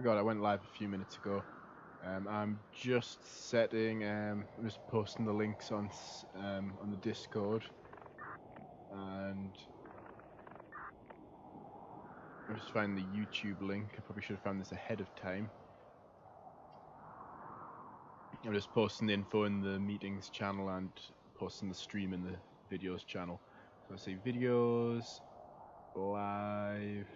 God, I went live a few minutes ago. I'm just setting. I'm just posting the links on the Discord, and I'm just finding the YouTube link. I probably should have found this ahead of time. I'm just posting the info in the meetings channel and posting the stream in the videos channel. So I say videos live.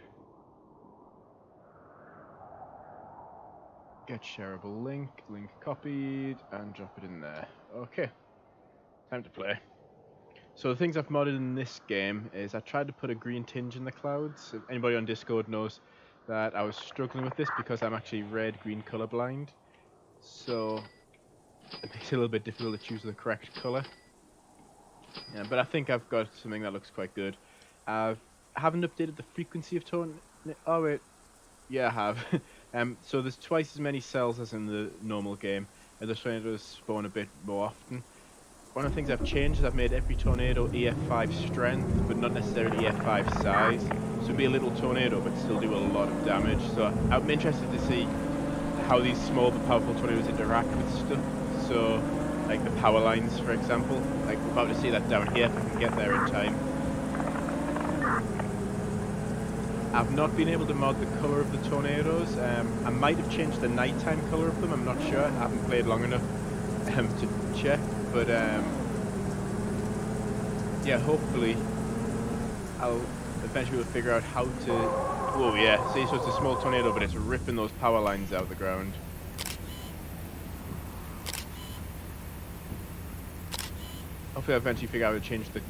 Get shareable link copied, and drop it in there. Okay, time to play. So the things I've modded in this game is I tried to put a green tinge in the clouds. If anybody on Discord knows that I was struggling with this because I'm actually red-green colorblind. So it makes it a little bit difficult to choose the correct color. Yeah, but I think I've got something that looks quite good. I haven't updated the frequency of tone. Oh wait, yeah, I have. So there's twice as many cells as in the normal game, and the tornadoes spawn a bit more often. One of the things I've changed is I've made every tornado EF5 strength, but not necessarily EF5 size. So it'd be a little tornado, but still do a lot of damage. So I'm interested to see how these small but powerful tornadoes interact with stuff. So, like the power lines, for example. Like we're about to see that down here if I can get there in time. I've not been able to mod the colour of the tornadoes. I might have changed the nighttime colour of them, I'm not sure. I haven't played long enough to check, but yeah, hopefully I'll eventually be able to figure out how to... Oh yeah, see, so it's a small tornado, but it's ripping those power lines out of the ground. Hopefully I'll eventually figure out how to change the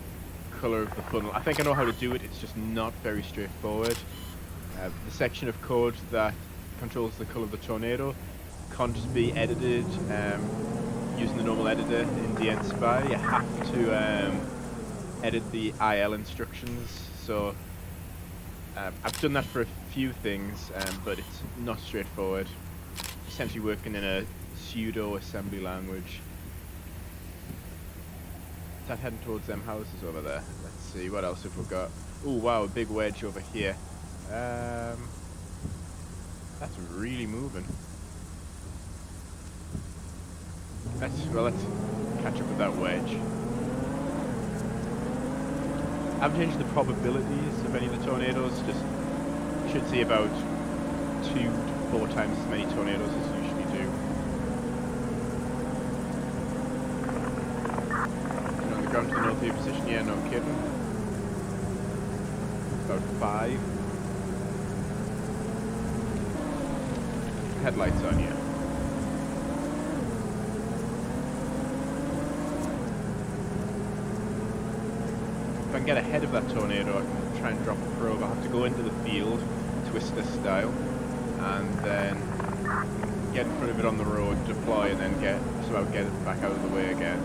colour of the funnel. I think I know how to do it, it's just not very straightforward. The section of code that controls the colour of the tornado can't just be edited using the normal editor in DNSpy. You have to edit the IL instructions. So I've done that for a few things, but it's not straightforward. Essentially working in a pseudo assembly language. Start heading towards them houses over there. Let's see, what else have we got? Oh wow, a big wedge over here. That's really moving. Let's catch up with that wedge. I haven't changed the probabilities of any of the tornadoes, just should see about 2 to 4 times as many tornadoes as you usually do. And on the ground to the north of your position, yeah, no kidding. About 5. Headlights on you. If I can get ahead of that tornado, I can try and drop a probe. I'll have to go into the field, twister style, and then get in front of it on the road, deploy, and then somehow get it back out of the way again.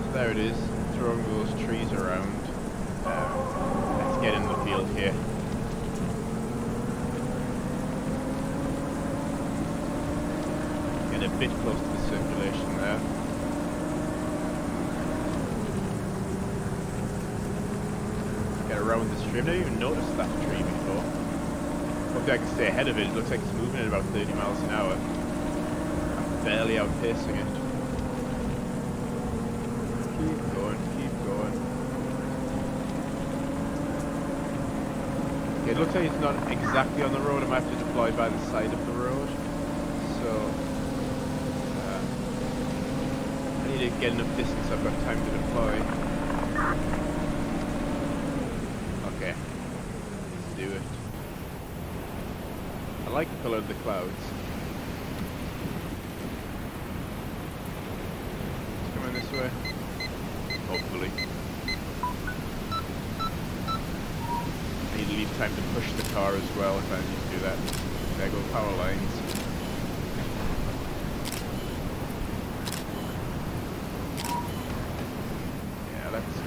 So there it is, throwing those trees around. Let's get in the field here. A bit close to the circulation there. Get around this tree. I've never even noticed that tree before. Hopefully I can stay ahead of it. It looks like it's moving at about 30 miles an hour. I'm barely outpacing it. Keep going, keep going. Okay, it looks like it's not exactly on the road. I might have to deploy by the side of the road. So to get enough distance so I've got time to deploy. Okay, let's do it. I like the colour of the clouds. It's coming this way. Hopefully. I need to leave time to push the car as well if I need to do that. There go power lines.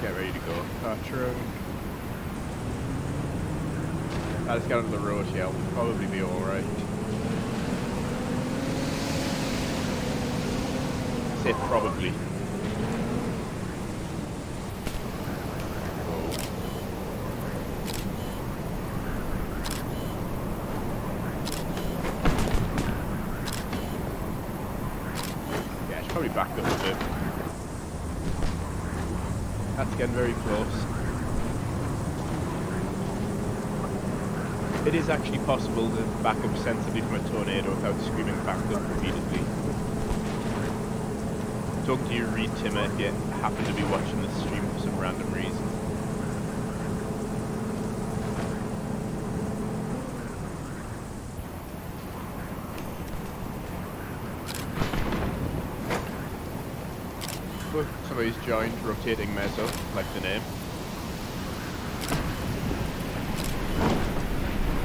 Get ready to go. Car trunk. I just got onto the road here. I'll probably be alright. say probably. Yeah, I should probably back up a bit. That's getting very close. It is actually possible to back up sensibly from a tornado without screaming back up repeatedly. Talking to you, Reed Timmer, if you happen to be watching this stream for some random reason. Look, somebody's joined Rotating Meso, like the name.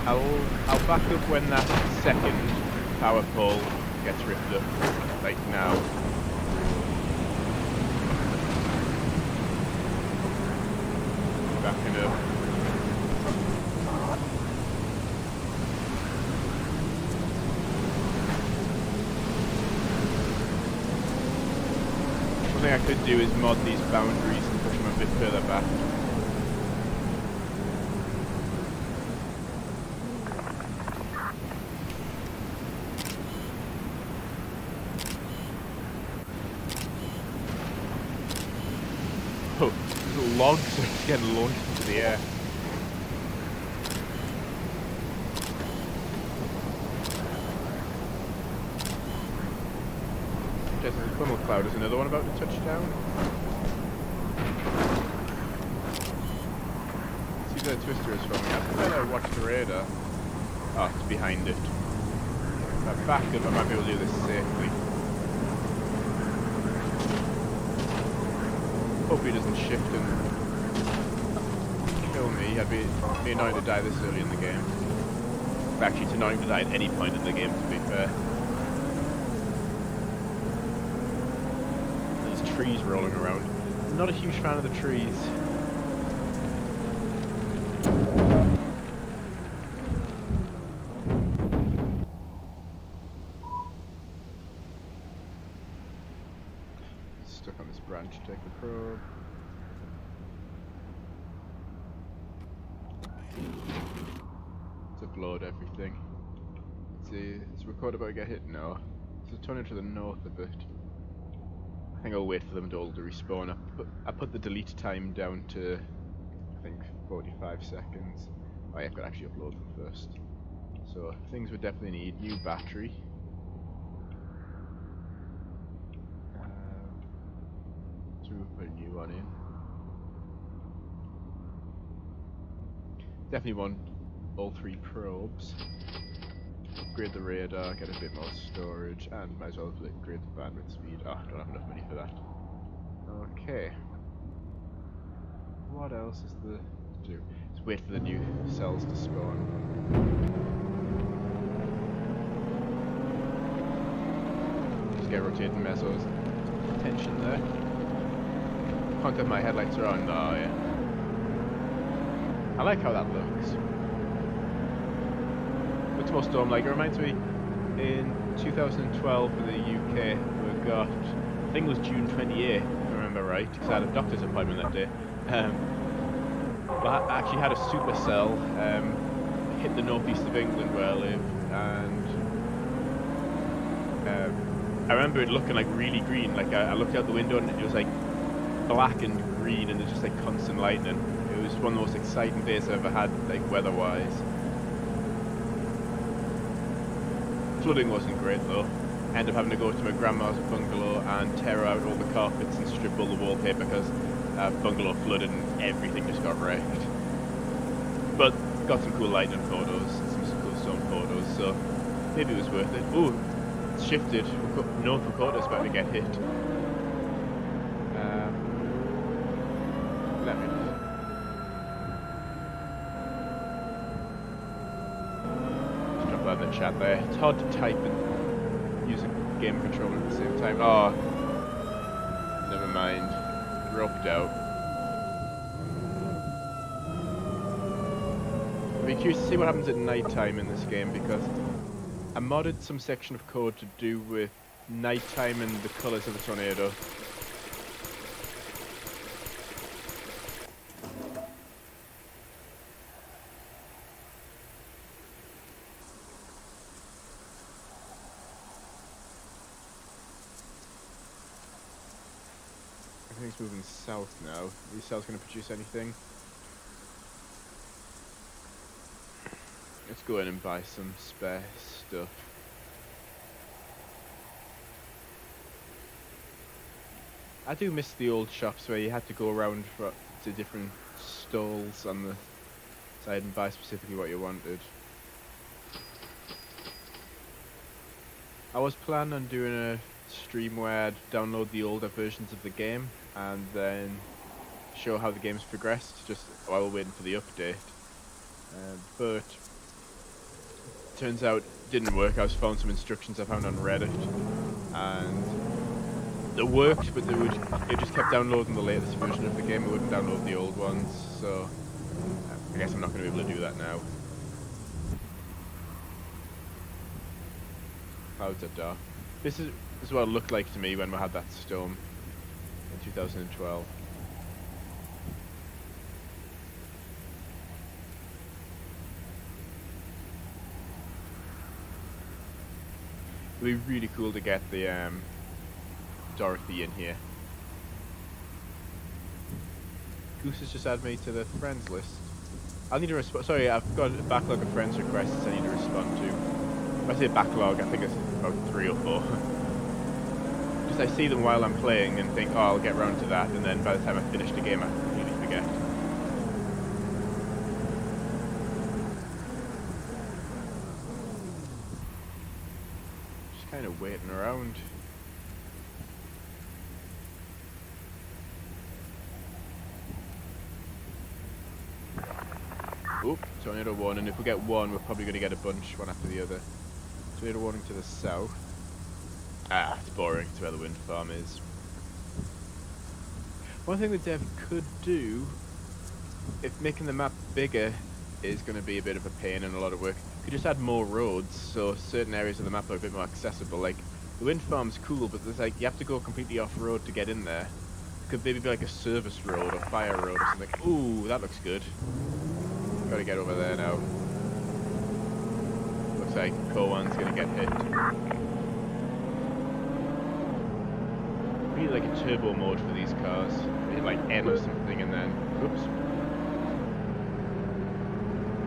I'll back up when that second power pole gets ripped up, like now. Backing up. One thing I could do is mod these boundaries and push them a bit further back. Oh, the logs are getting launched into the air. There's a funnel cloud. Is another one about to touch down? See where the twister is from me. I thought I watched the radar. Oh, it's behind it. If I back up, I might be able to do this safely. Hope he doesn't shift and kill me. I'd be annoyed to die this early in the game. Actually, it's annoying to die at any point in the game, to be fair. These trees rolling around. I'm not a huge fan of the trees. Stuck on this branch, take the probe. To upload everything. Let's see, is the recorder about to get hit? No. So turn it to the north a bit. I think I'll wait for them to all to respawn. I put the delete time down to, I think, 45 seconds. Oh yeah, I've got to actually upload them first. So things we definitely need: new battery. So we'll put a new one in. Definitely want all 3 probes. Upgrade the radar, get a bit more storage, and might as well upgrade the bandwidth speed. Ah, don't have enough money for that. Okay. What else is there to do? Just wait for the new cells to spawn. Just get Rotating Meso's attention there. Can't tell if my headlights are on. Oh yeah. I like how that looks. What's more storm like? It reminds me, in 2012 in the UK, we got, I think it was June 28th, if I remember right, because I had a doctor's appointment that day. But I actually had a supercell hit the northeast of England where I live, and I remember it looking like really green. Like I looked out the window and it was like black and green, and there's just like constant lightning. It was one of the most exciting days I've ever had, like weather-wise. Flooding wasn't great though. Ended up having to go to my grandma's bungalow and tear out all the carpets and strip all the wallpaper because bungalow flooded and everything just got wrecked. But got some cool lightning photos, some cool storm photos, so maybe it was worth it. Ooh, it's shifted. North Dakota's about to get hit. Let me know. Just drop that in the chat there. It's hard to type and use a game controller at the same time. Oh, never mind. Roped out. I'd be curious to see what happens at night time in this game, because I modded some section of code to do with nighttime and the colours of the tornado. I think it's moving south now. Are these cells going to produce anything? Let's go in and buy some spare stuff. I do miss the old shops where you had to go around to different stalls on the side and buy specifically what you wanted. I was planning on doing a stream where I'd download the older versions of the game and then show how the game's progressed just while we're waiting for the update. But turns out it didn't work. I found some instructions I found on Reddit and they worked, but it just kept downloading the latest version of the game. It wouldn't download the old ones, so I guess I'm not going to be able to do that now. Clouds are dark. This is what it looked like to me when we had that storm in 2012. It would be really cool to get the Dorothy in here. Goose has just added me to the friends list. I need to respond. Sorry, I've got a backlog of friends requests I need to respond to. When I say backlog, I think it's about 3 or 4. Just I see them while I'm playing and think, oh, I'll get round to that, and then by the time I finish the game, I completely forget. Just kind of waiting around. Oop, tornado warning. If we get one, we're probably going to get a bunch, one after the other. Tornado warning to the south. Ah, it's boring. It's where the wind farm is. One thing the dev could do, if making the map bigger is going to be a bit of a pain and a lot of work, could just add more roads so certain areas of the map are a bit more accessible. Like, the wind farm's cool, but there's like, you have to go completely off-road to get in there. Could maybe be like a service road or fire road or something. Ooh, that looks good. Gotta get over there now. Looks like Kowan's gonna get hit. We need like a turbo mode for these cars. We need like N or something and then, oops.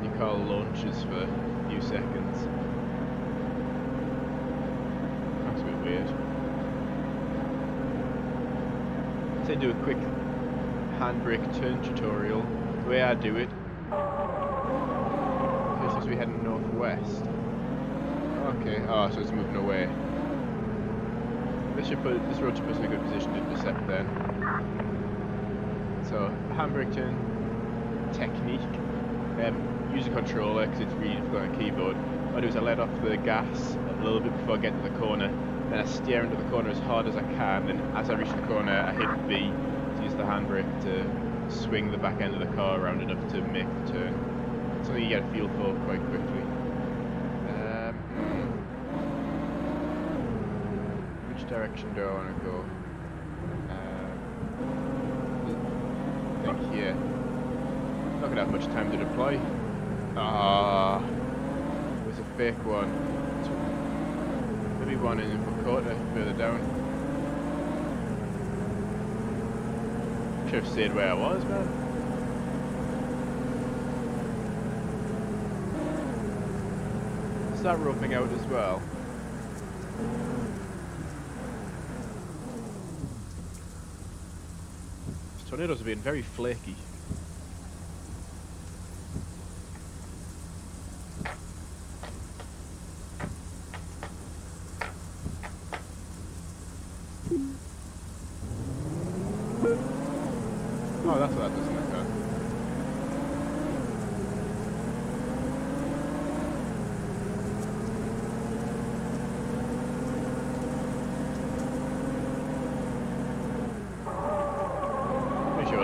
Your car launches for a few seconds. That's a bit weird. Let's do a quick handbrake turn tutorial. The way I do it, so we're heading northwest. Okay, oh, so it's moving away. This road should put us in a good position to intercept then. So, handbrake turn technique. Use a controller because it's really difficult on a keyboard. What I do is I let off the gas a little bit before I get to the corner. Then I steer into the corner as hard as I can, and as I reach the corner I hit B to use the handbrake to swing the back end of the car around enough to make the turn. Something you get a feel for quite quickly. Which direction do I want to go? I think here. Not gonna have much time to deploy. Ah, there's a fake one. Maybe one in Bukota further down. Should have stayed where I was, man. Start roping out as well. These tornadoes are being very flaky. Oh, that's what that does in that car.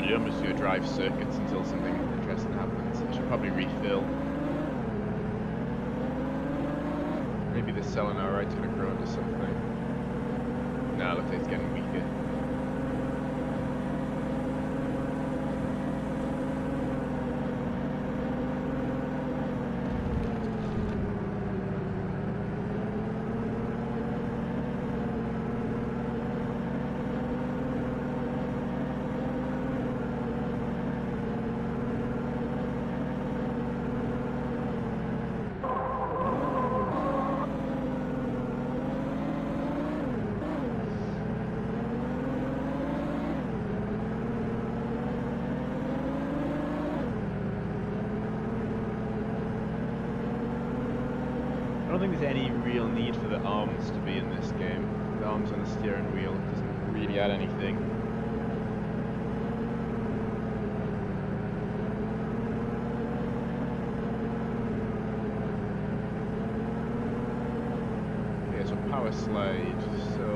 I'm just going to drive circuits until something interesting happens. I should probably refill. Maybe this solenoid's going to grow into something. Nah, looks like it's getting weaker. I don't think there's any real need for the arms to be in this game. The arms on the steering wheel doesn't really add anything. Okay, so power slide. So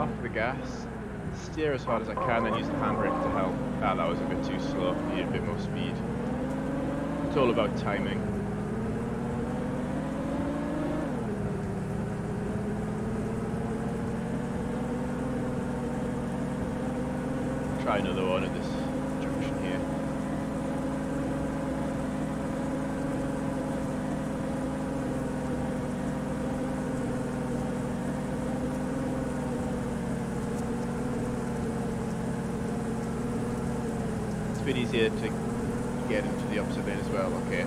off the gas, steer as hard as I can, then use the handbrake to help. Ah, that was a bit too slow. Need a bit more speed. It's all about timing. Try another one at this junction here. It's a bit easier to get into the opposite lane as well. Okay,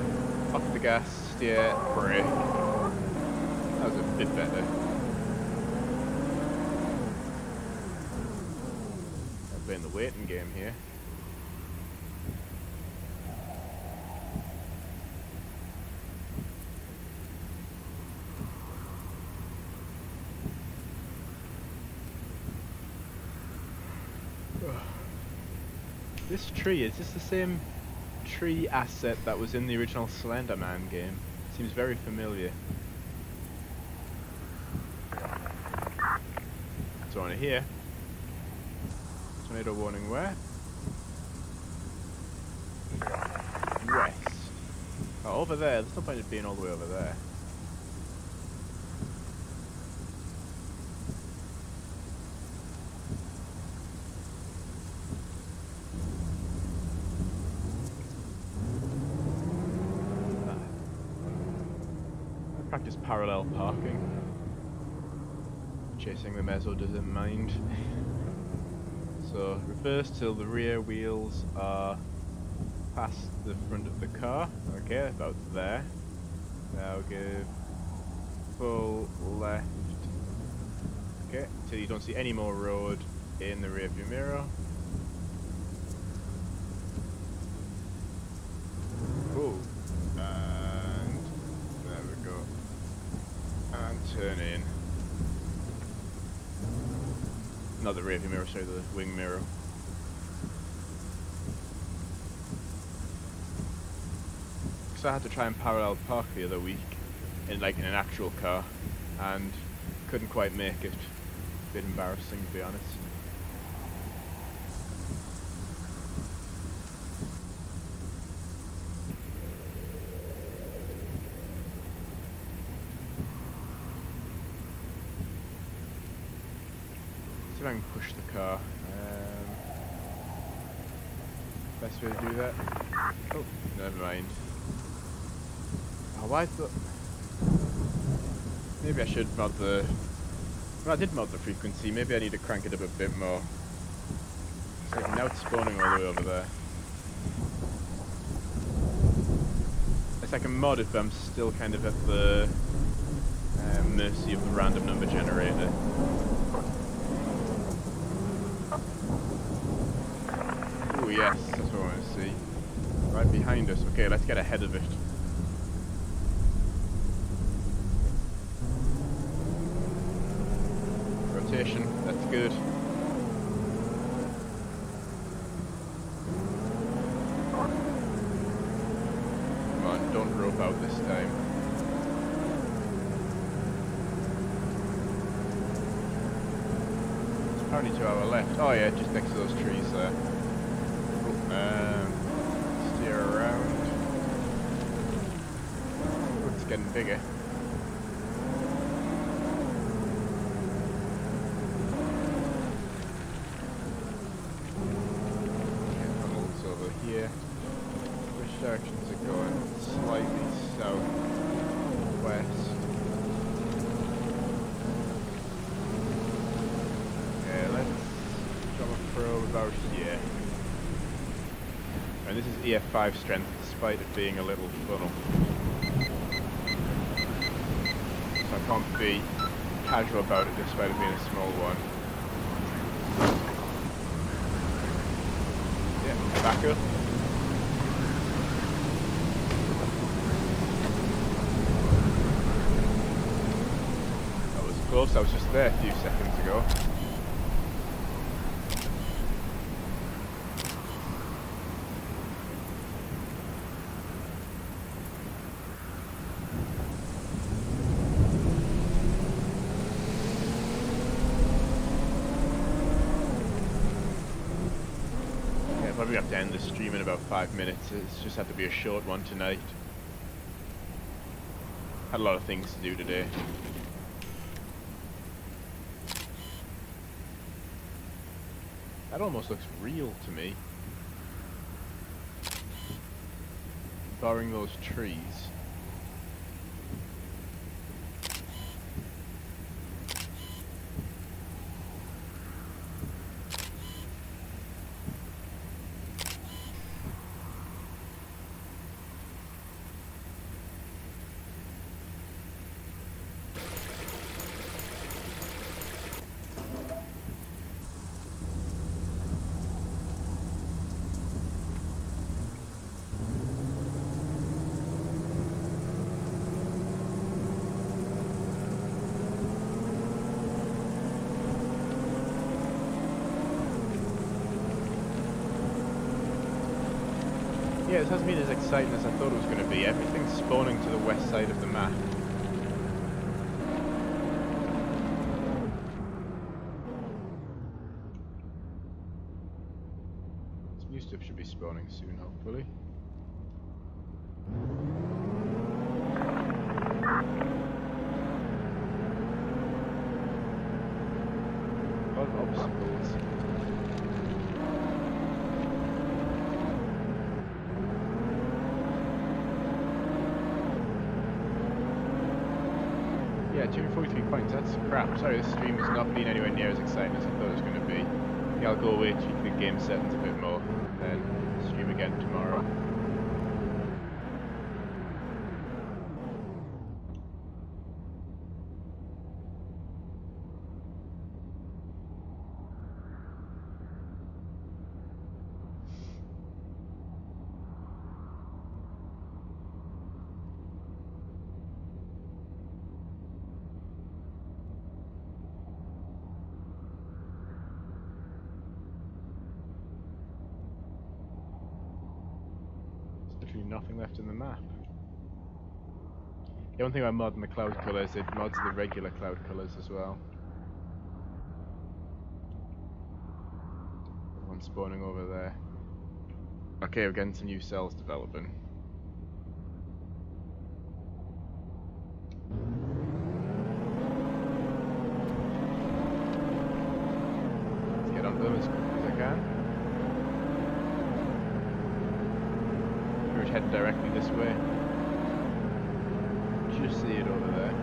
off the gas, steer, brake. That was a bit better. In the waiting game here. This tree, is this the same tree asset that was in the original Slender Man game? Seems very familiar. So on here. Tornado warning where? West. Oh, over there. There's no point in being all the way over there. I practice parallel parking. Chasing the mezzo doesn't mind. So reverse till the rear wheels are past the front of the car. Okay, about there. Now give full left. Okay, till you don't see any more road in the rear view mirror. Oh, and there we go. And turn in. Not the rear view mirror, sorry, the wing mirror. So I had to try and parallel park the other week in an actual car and couldn't quite make it. A bit embarrassing, to be honest. See if I can push the car. Best way to do that. Oh, never mind. Oh, I thought maybe I should mod the. Well, I did mod the frequency. Maybe I need to crank it up a bit more. So now it's spawning all the way over there. It's like I can mod it, but I'm still kind of at the mercy of the random number generator. Oh yes, that's what I want to see. Right behind us. Okay, let's get ahead of it. Rotation, that's good. Come on, don't rope out this time. It's apparently to our left. Oh yeah, just next to those trees there. Steer around. Oh, it's getting bigger. about here. And this is EF5 strength, despite it being a little funnel. So I can't be casual about it, despite it being a small one. Yeah, back up. That was close, I was just there a few seconds ago. Probably have to end the stream in about 5 minutes. It's just had to be a short one tonight. Had a lot of things to do today. That almost looks real to me. Barring those trees. Yeah, this hasn't been as exciting as I thought it was going to be. Everything's spawning to the west side of the map. Some new stuff should be spawning soon, hopefully. A lot of obstacles. Yeah, 243 points, that's crap. Sorry, this stream has not been anywhere near as exciting as I thought it was going to be. Yeah, I'll go away, tweak the game settings a bit more, then stream again tomorrow. Literally nothing left in the map. The only thing about modding the cloud colours, it mods the regular cloud colours as well. One spawning over there. Okay, we're getting some new cells developing. Let's get onto them as quickly as I can. We're heading directly this way. Just see it over there.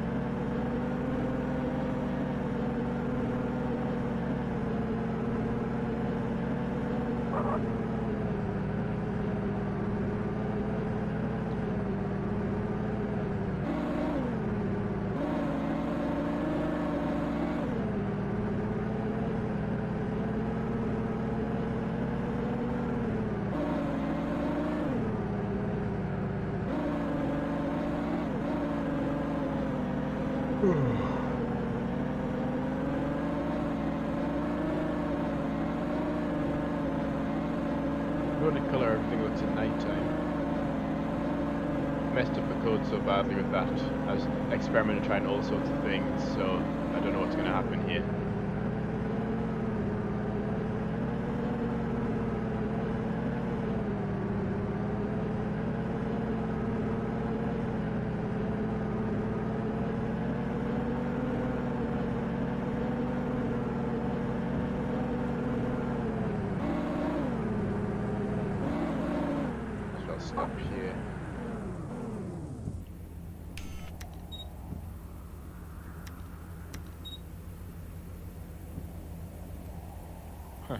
Running colour, everything looks at night time. Messed up the code so badly with that. I was experimenting trying all sorts of things, so I don't know what's going to happen here. Stop here. Huh.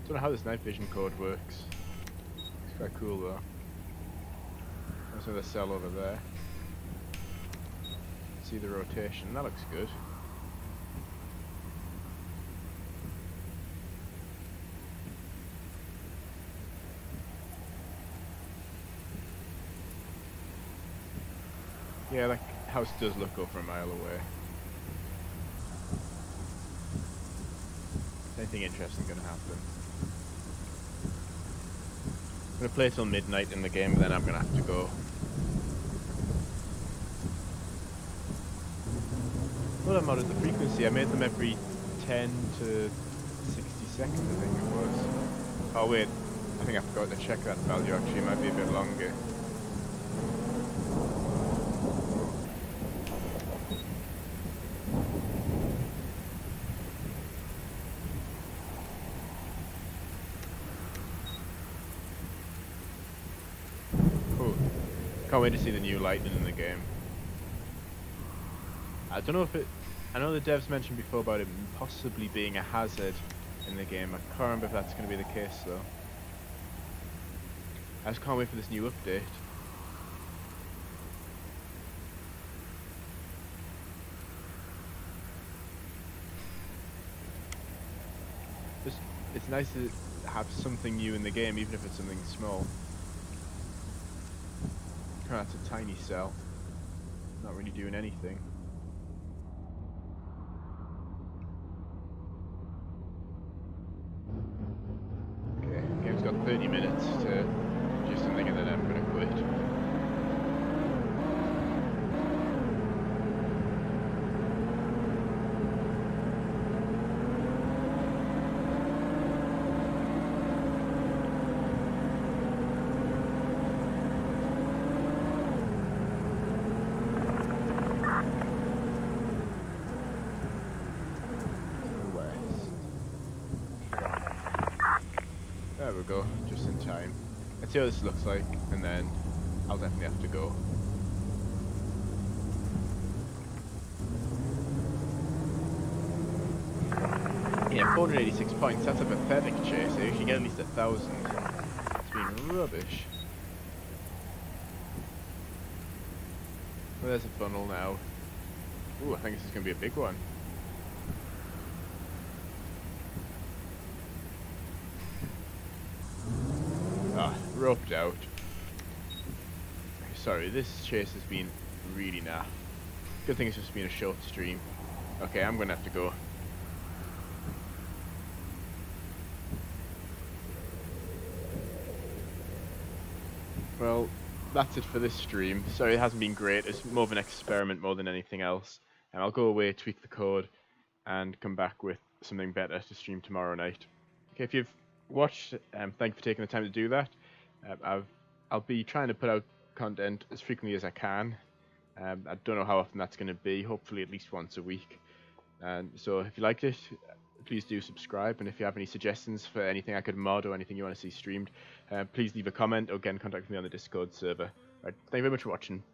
Don't know how this night vision code works. It's quite cool though. There's another cell over there. See the rotation, that looks good. Yeah, that house does look over a mile away. Is anything interesting gonna happen? I'm gonna play till midnight in the game, then I'm gonna have to go. Well, I modded the frequency. I made them every 10 to 60 seconds, I think it was. Oh wait, I think I forgot to check that value actually, it might be a bit longer. Cool. Can't wait to see the new lightning in the game. I don't know if it... I know the devs mentioned before about it possibly being a hazard in the game. I can't remember if that's going to be the case though. I just can't wait for this new update. Just, it's nice to have something new in the game, even if it's something small. Oh, that's a tiny cell. Not really doing anything. Okay, game's got 30 minutes to do something and then I'm gonna quit. There we go, just in time. Let's see what this looks like, and then I'll definitely have to go. Yeah, 486 points, that's a pathetic chase. I usually get at least 1,000. It's been rubbish. Well, there's a funnel now. Ooh, I think this is going to be a big one. Ah, roped out. Sorry, this chase has been really naff. Good thing it's just been a short stream. Okay, I'm gonna have to go. Well, that's it for this stream. Sorry it hasn't been great, it's more of an experiment more than anything else. And I'll go away, tweak the code, and come back with something better to stream tomorrow night. Okay, if you've watched, thank you for taking the time to do that. I'll be trying to put out content as frequently as I can. I don't know how often that's going to be, hopefully at least once a week. And so if you liked it, please do subscribe, and if you have any suggestions for anything I could mod or anything you want to see streamed, please leave a comment or get in contact with me on the Discord server. Right, thank you very much for watching.